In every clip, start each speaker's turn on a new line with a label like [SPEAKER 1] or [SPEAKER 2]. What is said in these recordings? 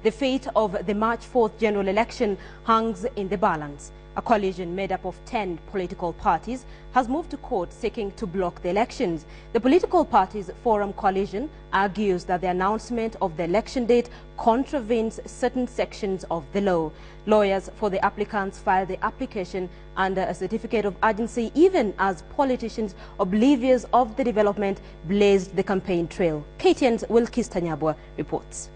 [SPEAKER 1] The fate of the March 4th general election hangs in the balance. A coalition made up of 10 political parties has moved to court seeking to block the elections. The political parties' Forum Coalition argues that the announcement of the election date contravenes certain sections of the law. Lawyers for the applicants filed the application under a certificate of urgency, even as politicians oblivious of the development blazed the campaign trail. KTN's Wilkis Tanyabwa reports.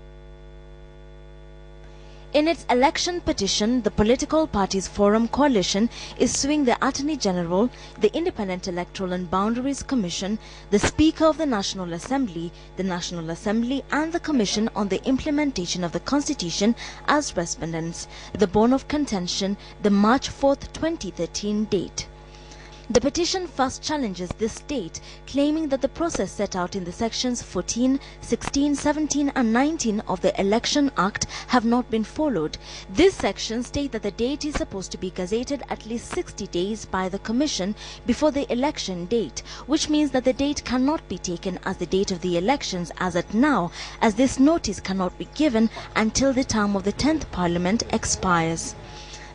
[SPEAKER 2] In its election petition, the political parties' Forum Coalition is suing the Attorney General, the Independent Electoral and Boundaries Commission, the Speaker of the National Assembly and the Commission on the Implementation of the Constitution as respondents. The bone of contention, the March 4th, 2013 date. The petition first challenges this date, claiming that the process set out in the sections 14, 16, 17 and 19 of the Election Act have not been followed. These sections state that the date is supposed to be gazetted at least 60 days by the Commission before the election date, which means that the date cannot be taken as the date of the elections as at now, as this notice cannot be given until the term of the 10th Parliament expires.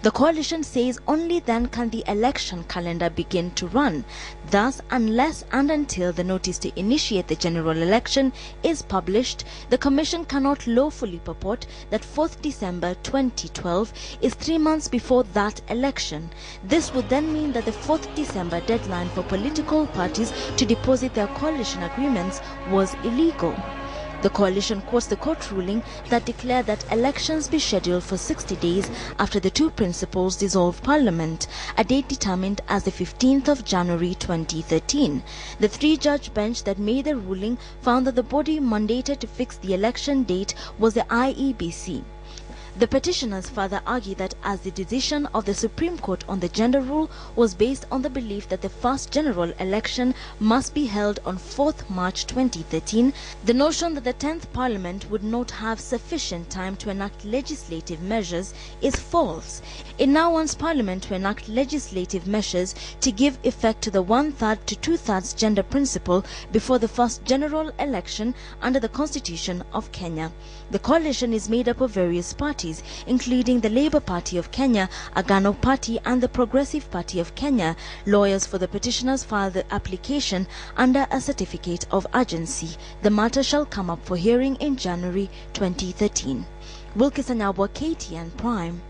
[SPEAKER 2] The coalition says only then can the election calendar begin to run. Thus, unless and until the notice to initiate the general election is published, the Commission cannot lawfully purport that 4th December 2012 is 3 months before that election. This would then mean that the 4th December deadline for political parties to deposit their coalition agreements was illegal. The coalition quotes the court ruling that declared that elections be scheduled for 60 days after the two principals dissolved Parliament, a date determined as the 15th of January 2013. The three-judge bench that made the ruling found that the body mandated to fix the election date was the IEBC. The petitioners further argue that as the decision of the Supreme Court on the gender rule was based on the belief that the first general election must be held on 4th March 2013, the notion that the 10th Parliament would not have sufficient time to enact legislative measures is false. It now wants Parliament to enact legislative measures to give effect to the 1/3 to 2/3 gender principle before the first general election under the Constitution of Kenya. The coalition is made up of various parties, including the Labour Party of Kenya, Agano Party and the Progressive Party of Kenya. Lawyers for the petitioners filed the application under a certificate of urgency. The matter shall come up for hearing in January 2013. Wilkis Tanyabwa, KTN Prime.